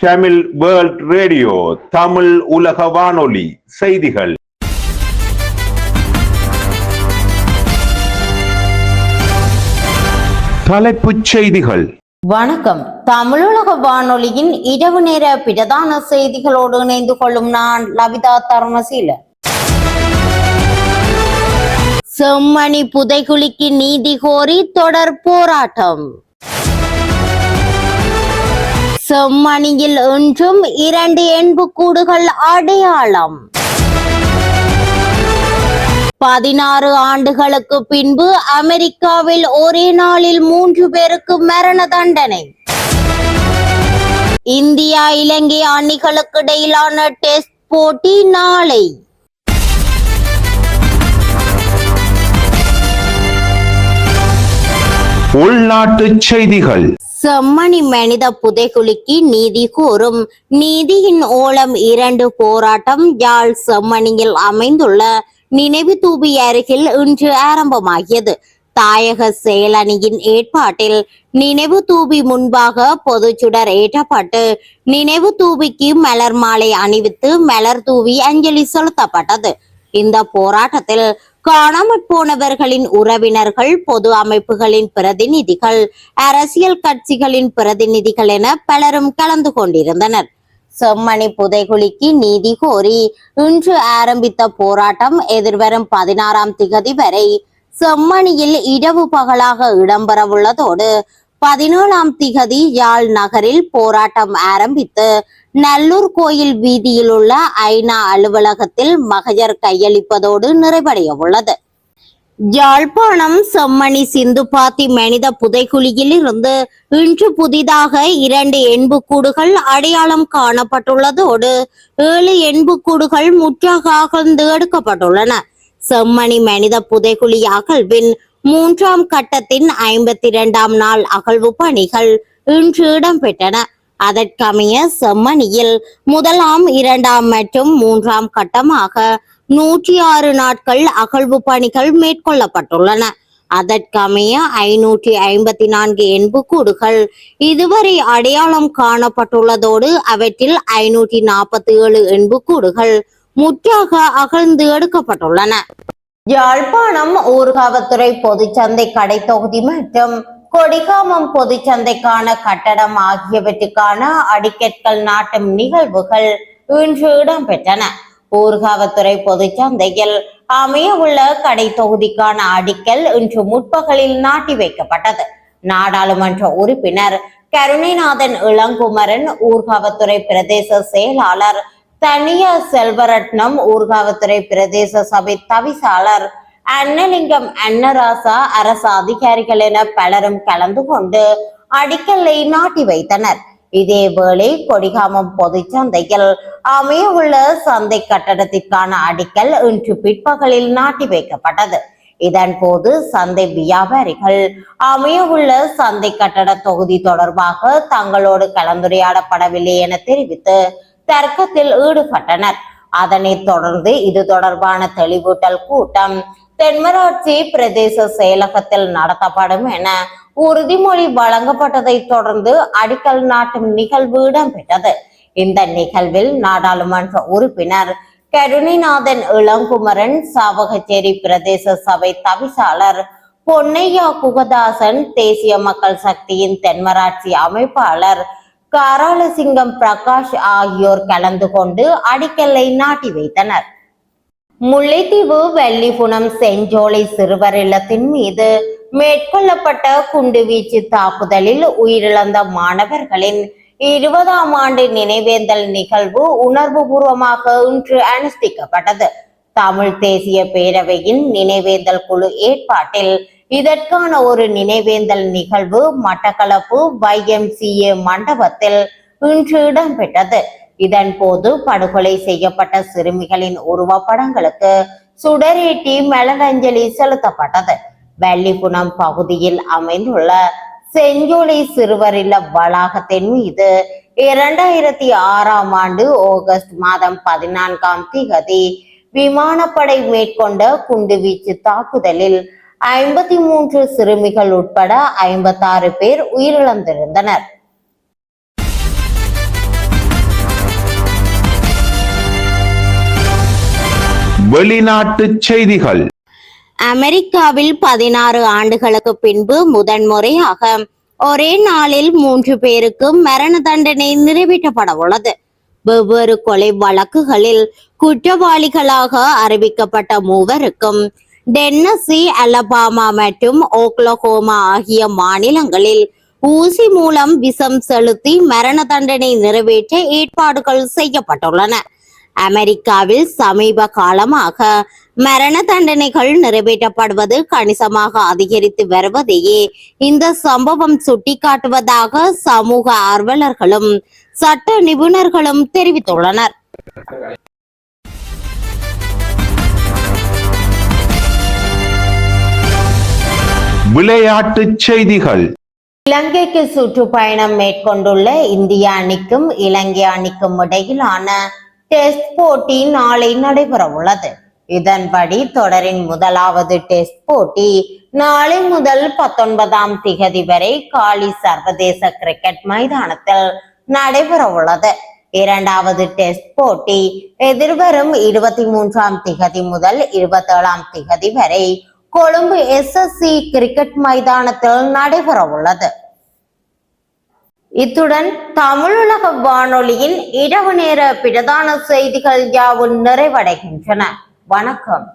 Tamil world radio, Tamil உலக வானொலி செய்திகள். தலைப்புச் செய்திகள். வணக்கம். தமிழுலக வானொலியின் இரவு நேர பிரதான செய்திகளோடு இணைந்து கொள்ளும் நான் லவிதா தர்மசீல. செம்மணி புதைகுழிக்கு நீதி கோரி தொடர் போராட்டம். செம்மணியில் இன்றும் 2 எண்புக்கூடுகள் அடையாளம். 16 ஆண்டுகளுக்கு பின்பு அமெரிக்காவில் ஒரே நாளில் 3 பேருக்கு மரண தண்டனை. இந்தியா இலங்கை அணிகளுக்கு இடையிலான டெஸ்ட் போட்டி நாளை. உள்நாட்டு செய்திகள். செம்மணி மனித புதைகுழிக்கு நீதி கோரும் நீதியின் ஓலம் 2 போராட்டம் யாழ் செம்மணியில் அமைந்துள்ள நினைவு தூபி அருகில் இன்று ஆரம்பமாகியது. தாயக செயலணியின் ஏற்பாட்டில் நினைவு தூபி முன்பாக பொதுச்சுடர் ஏற்றப்பட்டு நினைவு தூபிக்கு மலர் மாலை அணிவித்து மலர் தூவி அஞ்சலி செலுத்தப்பட்டது. இந்த போராட்டத்தில் காணாமற் போனவர்களின் உறவினர்கள், பொது அமைப்புகளின் பிரதிநிதிகள், அரசியல் கட்சிகளின் பிரதிநிதிகள் என பலரும் கலந்து கொண்டிருந்தனர். செம்மணி புதைகுழிக்கு நீதி கோரி இன்று ஆரம்பித்த போராட்டம் எதிர்வரும் 16ஆம் திகதி வரை செம்மணியில் இரவு பகலாக இடம்பெறவுள்ளதோடு 17ஆம் திகதி யாழ் நகரில் போராட்டம் ஆரம்பித்து நல்லூர் கோயில் வீதியில் உள்ள ஐநா அலுவலகத்தில் மகஜர் கையளிப்பதோடு நிறைவடைய உள்ளது. யாழ்ப்பாணம் செம்மணி சிந்துபாத்தி மனித புதைகுழியில் இருந்து இன்று புதிதாக 2 எண்புக்கூடுகள் அடையாளம் காணப்பட்டுள்ளதோடு 7 எண்புக்கூடுகள் முற்றாக அகழ்ந்து எடுக்கப்பட்டுள்ளன. செம்மணி மனித புதைகுழி அகழ்வின் 3ஆம் கட்டத்தின் 52ஆம் நாள் அகழ்வு பணிகள் இன்று இடம்பெற்றன. அதற்கமைய செம்மணியில் 1ஆம், 2ஆம் மற்றும் 3ஆம் கட்டமாக 106 நாட்கள் அகழ்வு பணிகள் மேற்கொள்ளப்பட்டுள்ளன. அதற்கமைய 554 எண்புக்கூடுகள் இதுவரை அடையாளம் காணப்பட்டுள்ளதோடு அவற்றில் 547 எண்புக்கூடுகள் முற்றாக அகழ்ந்து எடுக்கப்பட்டுள்ளன. யாழ்ப்பாணம் ஊர்காவத்துறை பொதுச்சந்தை கடை தொகுதி மற்றும் கொடிகாமம் பொதுச்சந்தைக்கான கட்டடம் ஆகியவற்றுக்கான அடிக்கற்கள் நாட்டும் நிகழ்வுகள் இன்று இடம்பெற்றன. ஊர்காவத்துறை பொதுச்சந்தையில் அமைய உள்ள கடை தொகுதிக்கான அடிக்கல் இன்று முற்பகலில் நாட்டி வைக்கப்பட்டது. நாடாளுமன்ற உறுப்பினர் கருணைநாதன் இளங்குமரன், ஊர்காவத்துறை பிரதேச செயலாளர் தனியா செல்வரட்னம், ஊர்காவத்துறை பிரதேச சபை தவிசாளர் அன்னலிங்கம், அன்னராசா, அரசு அதிகாரிகள் என பலரும் கலந்து கொண்டு அடிக்கல்லை நாட்டி வைத்தனர். இதேவேளை கொடிகாமம் பொதுச்சந்தையில் அமைய உள்ள சந்தை கட்டடத்திற்கான அடிக்கல் இன்று பிற்பகலில் நாட்டி வைக்கப்பட்டது. இதன் போது சந்தை வியாபாரிகள் அமைய உள்ள சந்தை கட்டட தொகுதி தொடர்பாக தங்களோடு கலந்துரையாடப்படவில்லை என தெரிவித்து தர்க்கத்தில் ஈடுபட்டனர். அதனைத் தொடர்ந்து இது தொடர்பான தெளிவூட்டல் கூட்டம் தென்மராட்சி பிரதேச செயலகத்தில் நடத்தப்படும் என உறுதிமொழி வழங்கப்பட்டதை தொடர்ந்து அடிக்கல் நாட்டும் நிகழ்வு இடம்பெற்றது. இந்த நிகழ்வில் நாடாளுமன்ற உறுப்பினர் கருணைநாதன் இளங்குமரன், சாவகச்சேரி பிரதேச சபை தவிசாளர் பொன்னையா குகதாசன், தேசிய மக்கள் சக்தியின் தென்மராட்சி அமைப்பாளர் காராலசிங்கம் பிரகாஷ் ஆகியோர் கலந்து கொண்டு அடிக்கல்லை நாட்டி வைத்தனர். முல்லைத்தீவு வெள்ளிபுனம் செஞ்சோலை சிறுவர் இல்லத்தின் மீது மேற்கொள்ளப்பட்ட குண்டுவீச்சு தாக்குதலில் உயிரிழந்த மாணவர்களின் 20ஆம் ஆண்டு நினைவேந்தல் நிகழ்வு உணர்வுபூர்வமாக இன்று அனுஷ்டிக்கப்பட்டது. தமிழ் தேசிய பேரவையின் நினைவேந்தல் குழு ஏற்பாட்டில் இதற்கான ஒரு நினைவேந்தல் நிகழ்வு மட்டக்களப்பு YMCA மண்டபத்தில் இன்று இடம்பெற்றது. இதன் போது படுகொலை செய்யப்பட்ட சிறுமிகளின் உருவப்படங்களுக்கு சுடரேற்றி மலரஞ்சலி செலுத்தப்பட்டது. வெள்ளிபுனம் பகுதியில் அமைந்துள்ள செஞ்சோலை சிறுவர் இல்ல வளாகத்தின் மீது 2006ஆம் ஆண்டு ஆகஸ்ட் மாதம் 14ஆம் திகதி விமானப்படை மேற்கொண்ட குண்டுவீச்சு தாக்குதலில் 53 சிறுமிகள் உட்பட 56 பேர் உயிரிழந்திருந்தனர். வெளிநாட்டு செய்திகள். அமெரிக்காவில் 16 ஆண்டுகளுக்கு பின்பு முதன்முறையாக ஒரே நாளில் 3 பேருக்கு மரண தண்டனை நிறைவேற்றப்பட உள்ளது. வெவ்வேறு கொலை வழக்குகளில் குற்றவாளிகளாக அறிவிக்கப்பட்ட மூவருக்கும் டென்னசி, அலபாமா மற்றும் ஓக்லஹோமா ஆகிய மாநிலங்களில் ஊசி மூலம் விஷம் செலுத்தி மரண தண்டனை நிறைவேற்ற ஏற்பாடுகள் செய்யப்பட்டுள்ளன. அமெரிக்காவில் சமீப காலமாக மரண தண்டனைகள் நிறைவேற்றப்படுவது கணிசமாக அதிகரித்து வருவதையே இந்த சம்பவம் சுட்டிக்காட்டுவதாக சமூக ஆர்வலர்களும் சட்ட நிபுணர்களும் தெரிவித்துள்ளனர். விளையாட்டு செய்திகள். இலங்கைக்கு சுற்றுப்பயணம் மேற்கொண்டுள்ள இந்திய அணிக்கும் இலங்கை அணிக்கும் இடையிலான டெஸ்ட் போட்டி நாளை நடைபெற உள்ளது. இதன்படி தொடரின் முதலாவது டெஸ்ட் போட்டி நாளை முதல் 19ஆம் திகதி வரை காலி சர்வதேச கிரிக்கெட் மைதானத்தில் நடைபெற உள்ளது. இரண்டாவது டெஸ்ட் போட்டி எதிர்வரும் 23ஆம் திகதி முதல் 27ஆம் திகதி வரை கொழும்பு SSC கிரிக்கெட் மைதானத்தில் நடைபெற உள்ளது. இத்துடன் தமிழுலக வானொலியின் இரவு நேர பிரதான செய்திகள் யாவும் நிறைவடைகின்றன. வணக்கம்.